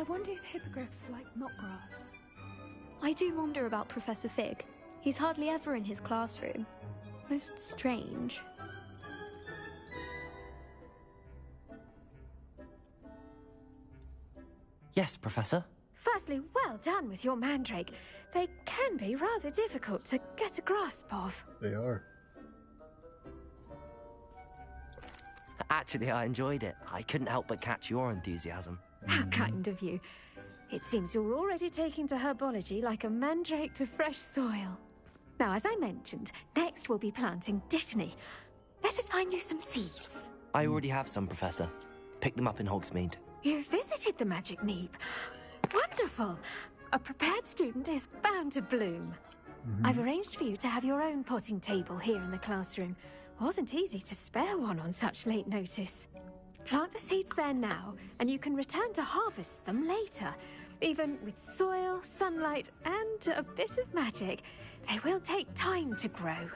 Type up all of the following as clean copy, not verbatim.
wonder if hippogriffs like knotgrass. I do wonder about Professor Fig. He's hardly ever in his classroom. Most strange. Yes, Professor? Firstly, well done with your mandrake. They can be rather difficult to get a grasp of. They are. Actually, I enjoyed it. I couldn't help but catch your enthusiasm. How kind of you. It seems you're already taking to herbology like a mandrake to fresh soil. Now, as I mentioned, next we'll be planting Dittany. Let us find you some seeds. I already have some, Professor. Picked them up in Hogsmeade. You visited the Magic Neep. Wonderful! A prepared student is bound to bloom. I've arranged for you to have your own potting table here in the classroom. Wasn't easy to spare one on such late notice. Plant the seeds there now, and you can return to harvest them later. Even with soil, sunlight, and a bit of magic, they will take time to grow.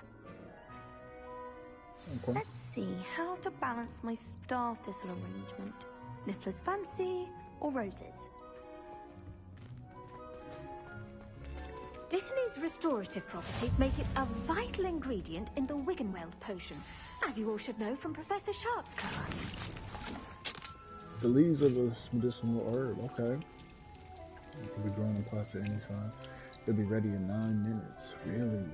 Okay. Let's see how to balance my star thistle arrangement. Niffler's fancy or roses? Dittany's restorative properties make it a vital ingredient in the Wiggenweld potion, as you all should know from Professor Sharp's class. The leaves of a medicinal herb, okay. It can be grown in pots at any time. It'll be ready in 9 minutes. Really?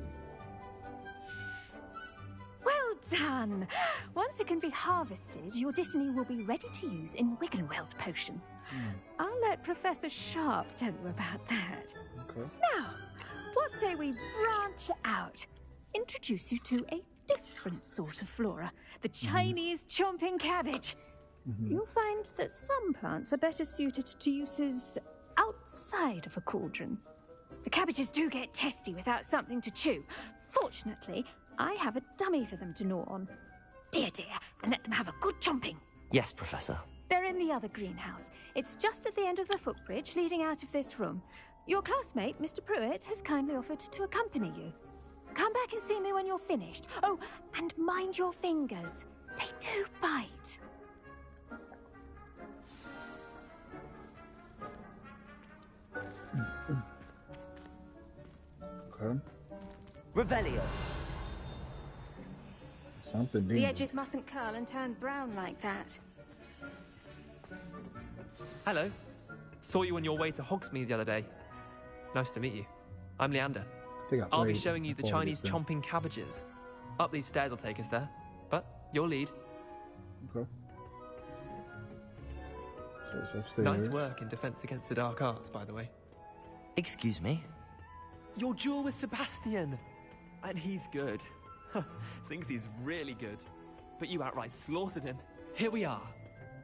Well done! Once it can be harvested, your Dittany will be ready to use in Wiggenweld potion. I'll let Professor Sharp tell you about that. Okay. Now, what say we branch out? Introduce you to a different sort of flora, the Chinese chomping cabbage. You'll find that some plants are better suited to uses outside of a cauldron. The cabbages do get testy without something to chew. Fortunately, I have a dummy for them to gnaw on. Be a dear and let them have a good chomping. Yes, Professor. They're in the other greenhouse. It's just at the end of the footbridge leading out of this room. Your classmate, Mr. Pruitt, has kindly offered to accompany you. Come back and see me when you're finished. Oh, and mind your fingers. They do bite. Okay. Revelio. Something The needed. edges mustn't curl and turn brown like that. Hello. Saw you on your way to Hogsmeade the other day. Nice to meet you. I'm Leander. I think I'll be played showing you the before Chinese this thing. chomping cabbages. Up these stairs will take us there. But your lead. Okay. So it's upstairs. Nice work in Defense Against the Dark Arts, by the way. Excuse me? Your duel with Sebastian! And he's good. Thinks he's really good. But you outright slaughtered him. Here we are.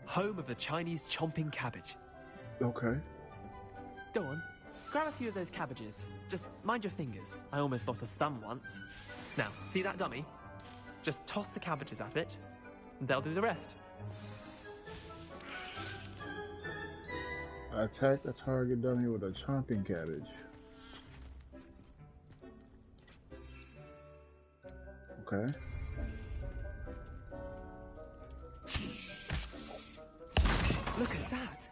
Home of the Chinese chomping cabbage. Okay. Go on. Grab a few of those cabbages. Just mind your fingers. I almost lost a thumb once. Now, see that dummy? Just toss the cabbages at it, and they'll do the rest. Attack the target dummy with a chomping cabbage. Okay. Look at that!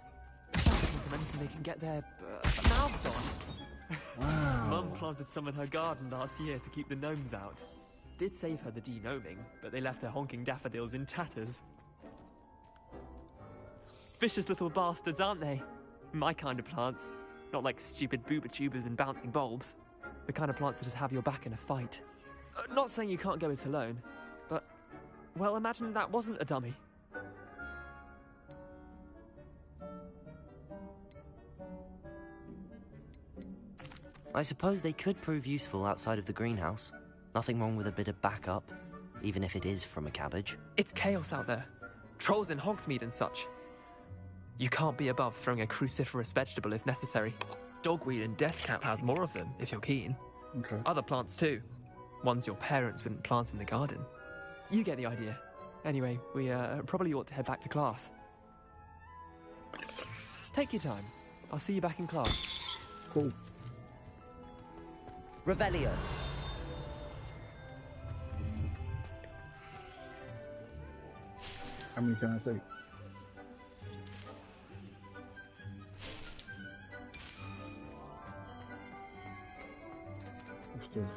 That's from anything they can get their mouths on. Wow. Mum planted some in her garden last year to keep the gnomes out. Did save her the de-gnoming, but they left her honking daffodils in tatters. Vicious little bastards, aren't they? My kind of plants. Not like stupid booba tubers and bouncing bulbs. The kind of plants that just have your back in a fight. Not saying you can't go it alone, but, well, imagine that wasn't a dummy. I suppose they could prove useful outside of the greenhouse. Nothing wrong with a bit of backup, even if it is from a cabbage. It's chaos out there. Trolls in Hogsmeade and such. You can't be above throwing a cruciferous vegetable if necessary. Dogweed and deathcap has more of them, if you're keen. Okay. Other plants too. Ones your parents wouldn't plant in the garden. You get the idea. Anyway, we probably ought to head back to class. Take your time. I'll see you back in class. Cool. Revelio. How many can I take? What's this?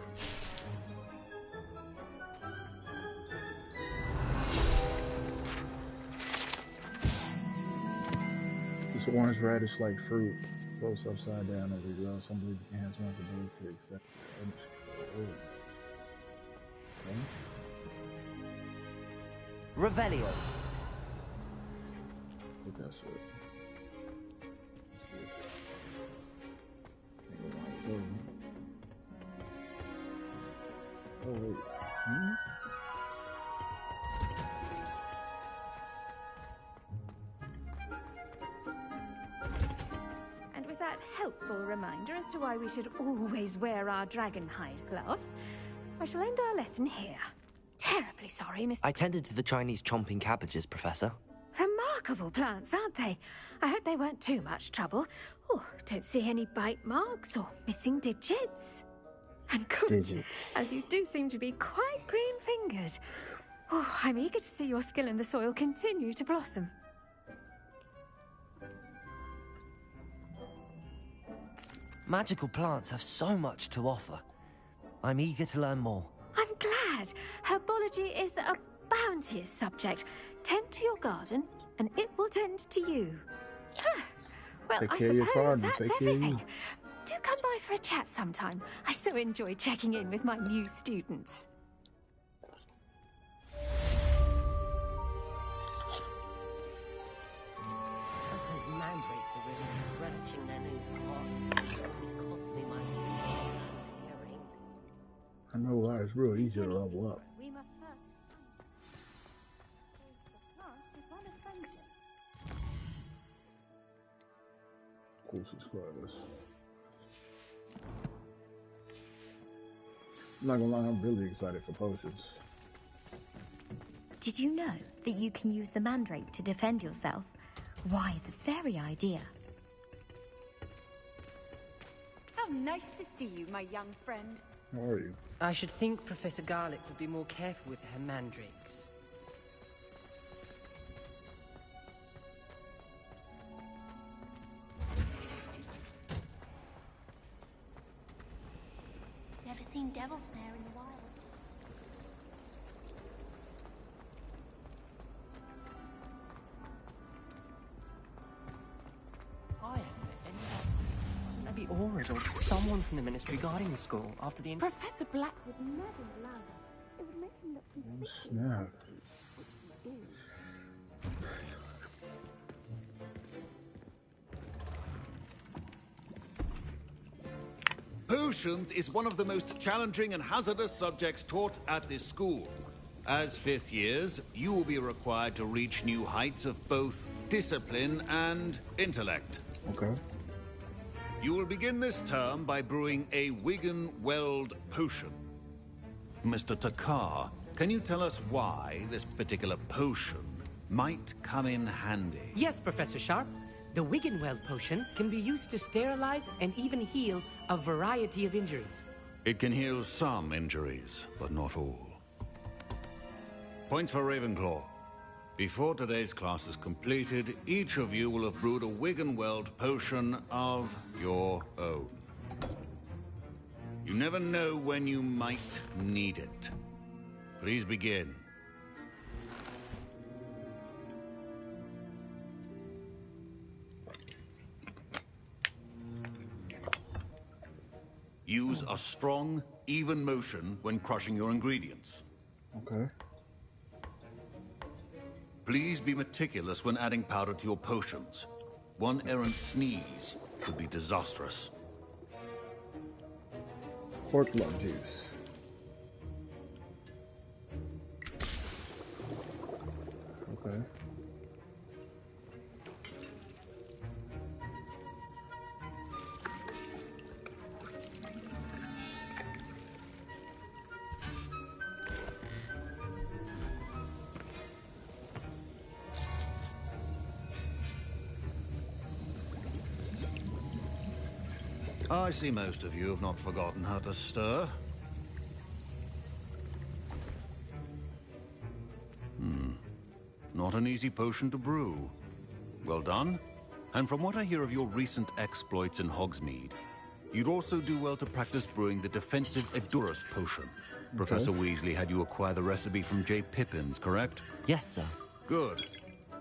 This orange radish-like fruit floats upside down as it grows. Some believe it has one's ability to accept. Oh. Okay. Revelio. I think that's it. Oh wait. Hmm? And with that helpful reminder as to why we should always wear our dragon hide gloves, I shall end our lesson here. Terribly sorry, Mr. I tended to the Chinese chomping cabbages, Professor. Remarkable plants, aren't they? I hope they weren't too much trouble. Oh, don't see any bite marks or missing digits. And good, as you do seem to be quite green-fingered. Oh, I'm eager to see your skill in the soil continue to blossom. Magical plants have so much to offer. I'm eager to learn more. I'm glad. Herbology is a bounteous subject. Tend to your garden, and it will tend to you. Well, Take I care of your suppose garden. that's Take care of everything. you. Do come by for a chat sometime. I so enjoy checking in with my new students. Those mandrakes are really relishing their new pots. It cost me my hearing. I know why it's real easy to level up. We must first the plant with one of friendship. Cool subscribers. I'm not gonna lie, I'm really excited for potions. Did you know that you can use the mandrake to defend yourself? Why, the very idea. How nice to see you, my young friend. How are you? I should think Professor Garlick would be more careful with her mandrakes. Never seen devil snare in the wild. I haven't met anyone. Maybe Aurors or someone from the ministry guarding the school after the... Professor Black would never allow that. It would make him look... Oh, snap. Potions is one of the most challenging and hazardous subjects taught at this school. As fifth years, you will be required to reach new heights of both discipline and intellect. Okay. You will begin this term by brewing a Wigan-Weld potion. Mr. Takar, can you tell us why this particular potion might come in handy? Yes, Professor Sharp. The Wiggenweld potion can be used to sterilize and even heal a variety of injuries. It can heal some injuries, but not all. Points for Ravenclaw. Before today's class is completed, each of you will have brewed a Wiggenweld potion of your own. You never know when you might need it. Please begin. Use a strong, even motion when crushing your ingredients. Okay. Please be meticulous when adding powder to your potions. One errant sneeze could be disastrous. Pork lung juice. Okay. I see most of you have not forgotten how to stir. Not an easy potion to brew. Well done. And from what I hear of your recent exploits in Hogsmeade, You'd also do well to practice brewing the defensive Edurus potion. Okay. Professor Weasley had you acquire the recipe from J. Pippin's, correct? Yes, sir. Good.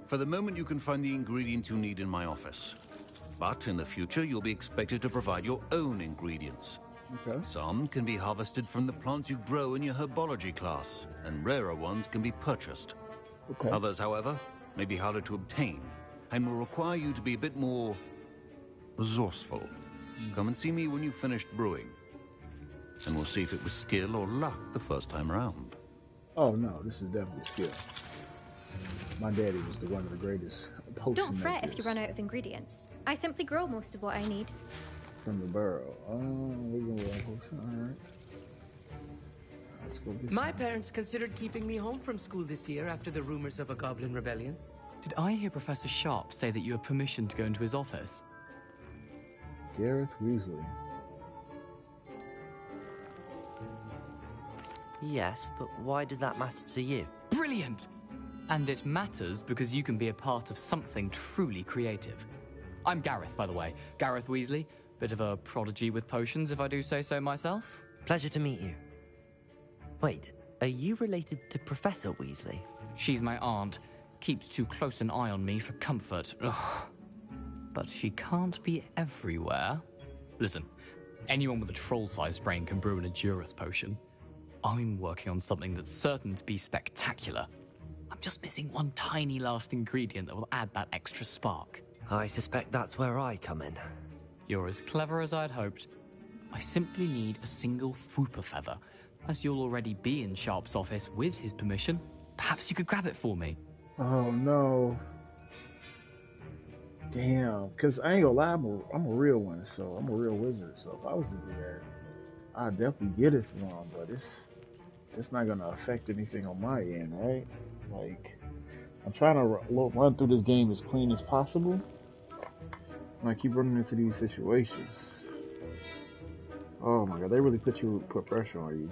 For the moment, you can find the ingredients you need in my office. But in the future, you'll be expected to provide your own ingredients. Okay. Some can be harvested from the plants you grow in your herbology class, and rarer ones can be purchased. Okay. Others, however, may be harder to obtain, and will require you to be a bit more resourceful. Come and see me when you've finished brewing, and we'll see if it was skill or luck the first time around. Oh no, this is definitely skill. My daddy was one of the greatest potion Don't fret makers if you run out of ingredients. I simply grow most of what I need. from the burrow. We're gonna run potion. All right. Let's go get My some. parents considered keeping me home from school this year after the rumors of a goblin rebellion. Did I hear Professor Sharp say that you have permission to go into his office? Gareth Weasley. Yes, but why does that matter to you? Brilliant! And it matters because you can be a part of something truly creative. I'm Gareth, by the way. Gareth Weasley. Bit of a prodigy with potions, if I do say so myself. Pleasure to meet you. Wait, are you related to Professor Weasley? She's my aunt. Keeps too close an eye on me for comfort. Ugh. But she can't be everywhere. Listen, anyone with a troll-sized brain can brew an Edurus potion. I'm working on something that's certain to be spectacular. I'm just missing one tiny last ingredient that will add that extra spark. I suspect that's where I come in. You're as clever as I'd hoped. I simply need a single Fwooper feather. As you'll already be in Sharp's office with his permission, perhaps you could grab it for me. Oh no. Damn, because I ain't gonna lie, I'm a real one, so I'm a real wizard, so if I was to do that, I'd definitely get it for him, but it's not gonna affect anything on my end, right? Like, I'm trying to run through this game as clean as possible, and I keep running into these situations. Oh my god, they really put pressure on you.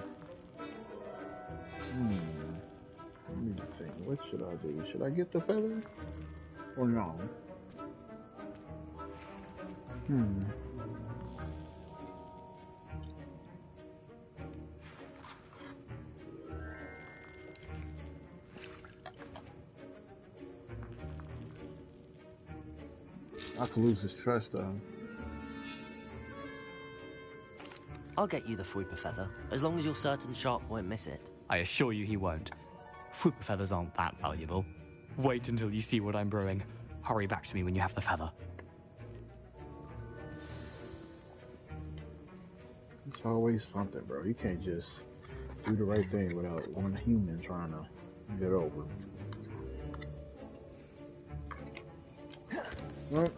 Let me just think, what should I do? Should I get the feather? Or no? I could lose his trust though. I'll get you the Fwooper feather, as long as you're certain Sharp won't miss it. I assure you he won't. Fwooper feathers aren't that valuable. Wait until you see what I'm brewing. Hurry back to me when you have the feather. It's always something, bro. You can't just do the right thing without one human trying to get over. Well,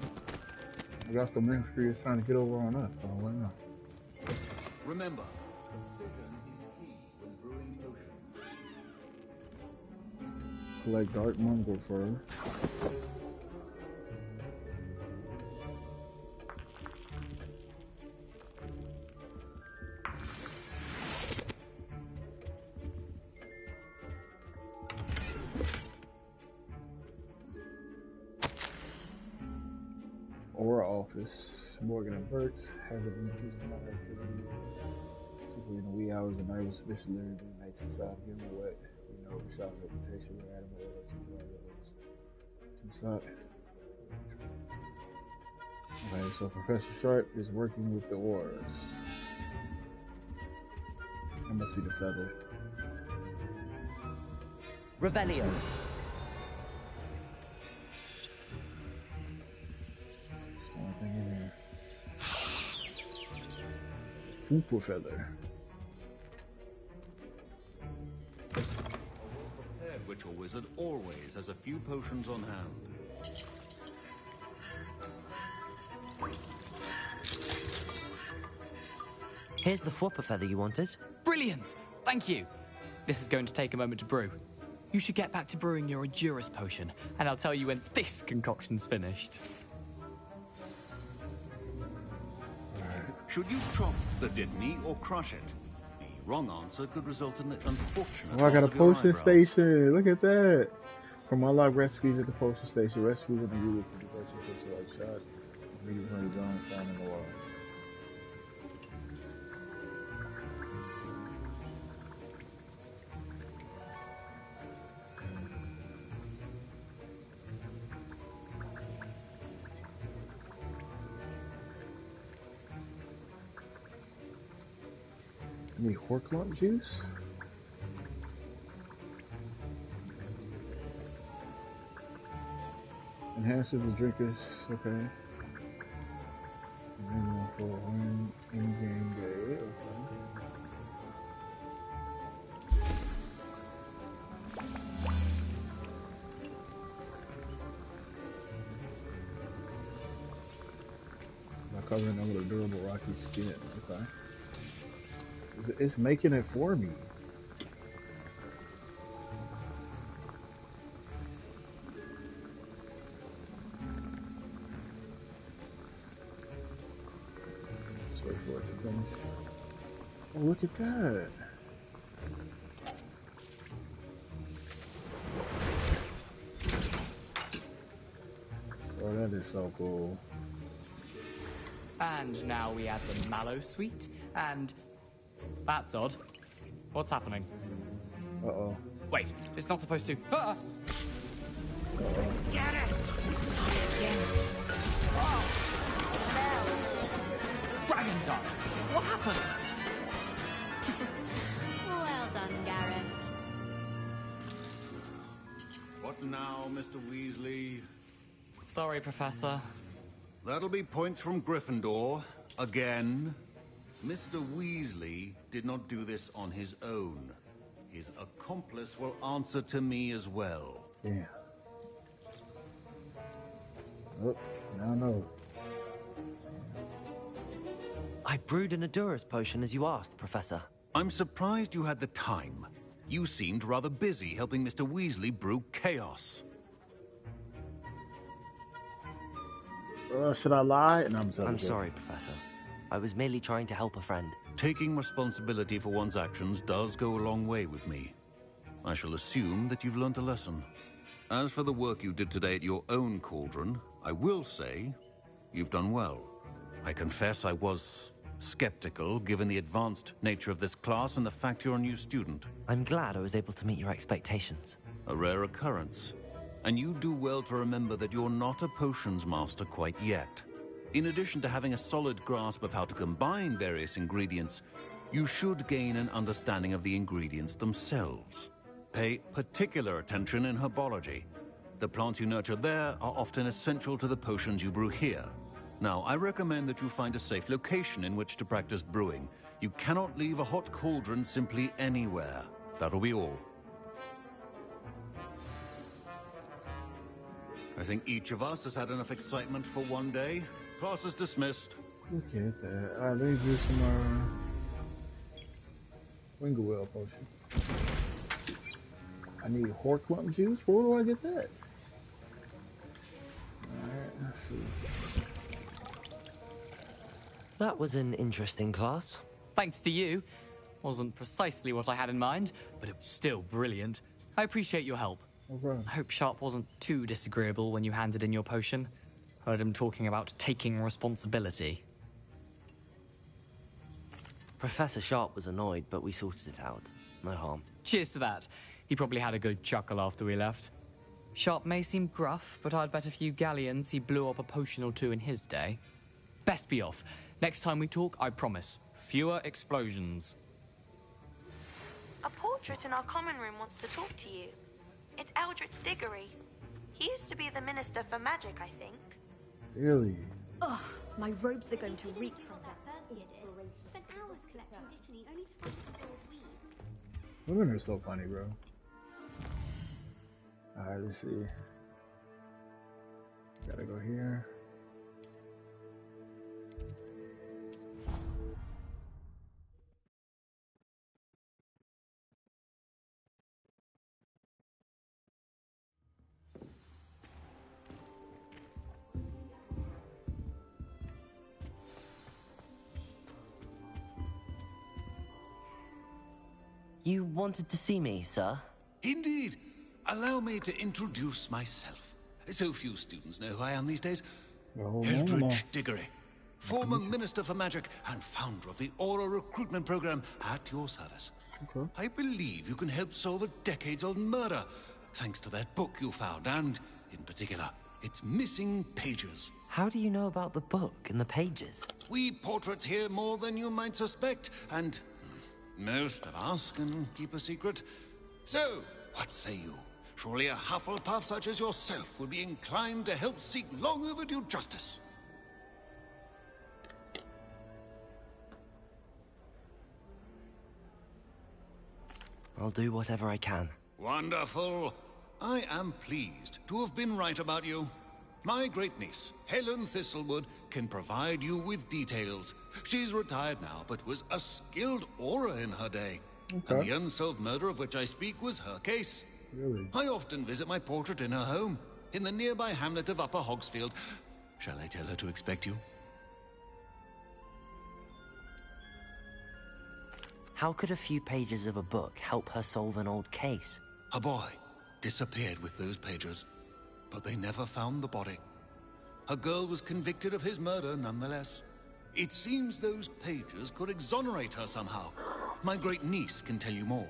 I guess the ministry is trying to get over on us, so why not? Remember, precision is key when brewing potions. Collect dark mongrel fur. Aura office. Morgan and Burks has an increased amount of activity, particularly in the wee hours of night, especially during the nights inside. Getting wet. We know the shop's reputation with Adam Oil inside. Okay, so Professor Sharp is working with the auras. That must be the feather. Revelio. Fwooper feather. A prepared witch or wizard always has a few potions on hand. Here's the Fwooper feather you wanted. Brilliant! Thank you! This is going to take a moment to brew. You should get back to brewing your Edurus potion, and I'll tell you when this concoction's finished. Should you chop the Didney or crush it? The wrong answer could result in the unfortunate Oh, I got a loss of your potion eyebrows. station. Look at that. From unlock recipes at the potion station. Recipes and ingredients for the best of like shots. Ingredients on the ground, found in the wall. Any Horklump juice? Enhances the drinker's, okay. And then for one in-game day, okay. By covering them with a durable rocky skin, okay. It's making it for me. Let's wait for it to finish. Oh, look at that. Oh, that is so cool. And now we add the mallow sweet, and that's odd. What's happening? Uh-oh. Wait, it's not supposed to. Ah! Get it! Oh. Dragon Dog! What happened? Well done, Gareth. What now, Mr. Weasley? Sorry, Professor. That'll be points from Gryffindor. Again. Mr. Weasley did not do this on his own. His accomplice will answer to me as well. Yeah. Oh, now no. I brewed an Adurus potion as you asked, Professor. I'm surprised you had the time. You seemed rather busy helping Mr. Weasley brew chaos. Should I lie? No, I'm sorry, Professor. I was merely trying to help a friend. Taking responsibility for one's actions does go a long way with me. I shall assume that you've learnt a lesson. As for the work you did today at your own cauldron, I will say you've done well. I confess I was skeptical, given the advanced nature of this class and the fact you're a new student. I'm glad I was able to meet your expectations. A rare occurrence. And you do well to remember that you're not a potions master quite yet. In addition to having a solid grasp of how to combine various ingredients, you should gain an understanding of the ingredients themselves. Pay particular attention in herbology. The plants you nurture there are often essential to the potions you brew here. Now, I recommend that you find a safe location in which to practice brewing. You cannot leave a hot cauldron simply anywhere. That'll be all. I think each of us has had enough excitement for one day. Class is dismissed. Look at that. Alright, let me do some Winglewell potion. I need Horklump juice? Where do I get that? Alright, let's see. That was an interesting class. Thanks to you. Wasn't precisely what I had in mind, but it was still brilliant. I appreciate your help. Okay. I hope Sharp wasn't too disagreeable when you handed in your potion. Heard him talking about taking responsibility. Professor Sharp was annoyed, but we sorted it out. No harm. Cheers to that. He probably had a good chuckle after we left. Sharp may seem gruff, but I'd bet a few galleons he blew up a potion or two in his day. Best be off. Next time we talk, I promise, fewer explosions. A portrait in our common room wants to talk to you. It's Eldritch Diggory. He used to be the Minister for Magic, I think. Really? Ugh, my robes are going to reek from that first year did. Spent hours collecting Dittany only to find it all weed. Women are so funny, bro. Alright, let's see. Gotta go here. You wanted to see me, sir? Indeed. Allow me to introduce myself. So few students know who I am these days. Eldritch Diggory, former Minister for Magic and founder of the Aura Recruitment Program at your service. Okay. I believe you can help solve a decades-old murder, thanks to that book you found, and, in particular, its missing pages. How do you know about the book and the pages? We portraits here more than you might suspect, and Most of us can keep a secret. So, what say you? Surely a Hufflepuff such as yourself would be inclined to help seek long overdue justice. I'll do whatever I can. Wonderful. I am pleased to have been right about you. My great-niece, Helen Thistlewood, can provide you with details. She's retired now, but was a skilled aura in her day. Okay. And the unsolved murder of which I speak was her case. Really? I often visit my portrait in her home, in the nearby hamlet of Upper Hogsfield. Shall I tell her to expect you? How could a few pages of a book help her solve an old case? A boy disappeared with those pages, but they never found the body. A girl was convicted of his murder nonetheless. It seems those pages could exonerate her somehow. My great-niece can tell you more.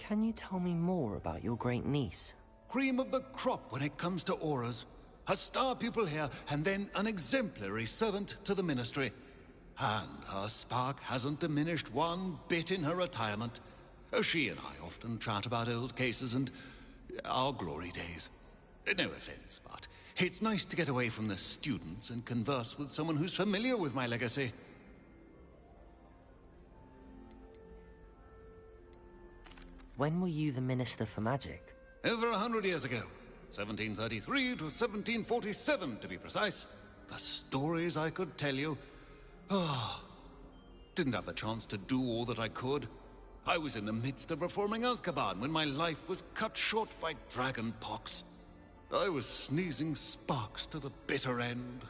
Can you tell me more about your great-niece? Cream of the crop when it comes to auras. A star pupil here, and then an exemplary servant to the ministry. And her spark hasn't diminished one bit in her retirement. She and I often chat about old cases and our glory days. No offense, but it's nice to get away from the students and converse with someone who's familiar with my legacy. When were you the Minister for Magic? Over 100 years ago. 1733 to 1747, to be precise. The stories I could tell you. Didn't have the chance to do all that I could. I was in the midst of reforming Azkaban when my life was cut short by dragon pox. I was sneezing sparks to the bitter end.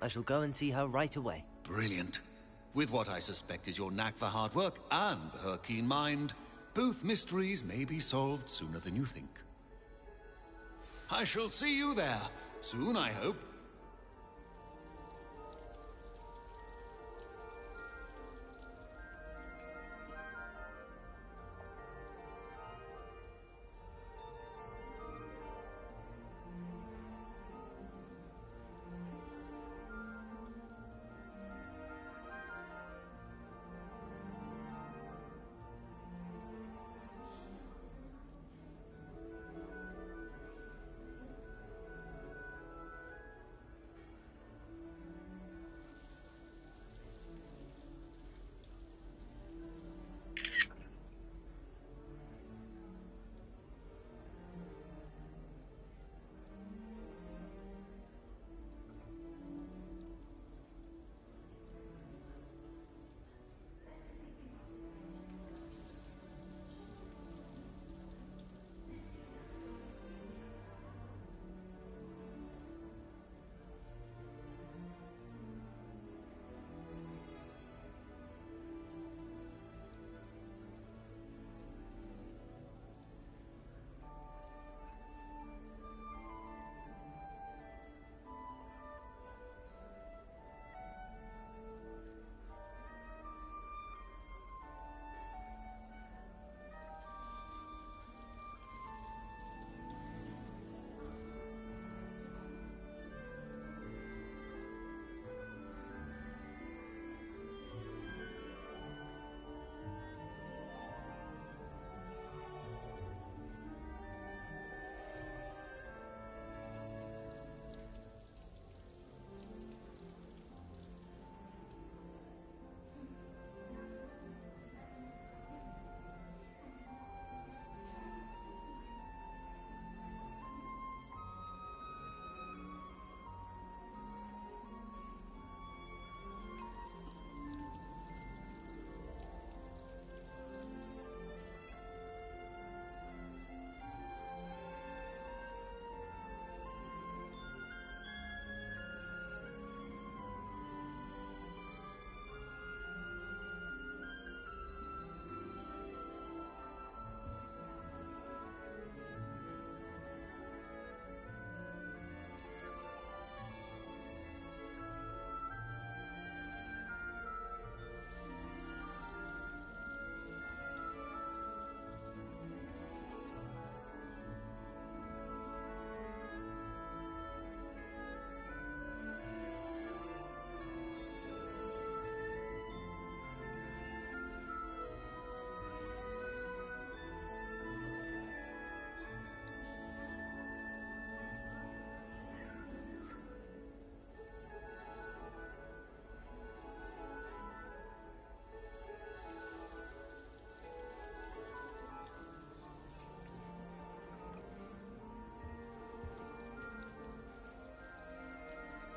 I shall go and see her right away. Brilliant. With what I suspect is your knack for hard work and her keen mind, both mysteries may be solved sooner than you think. I shall see you there, soon I hope.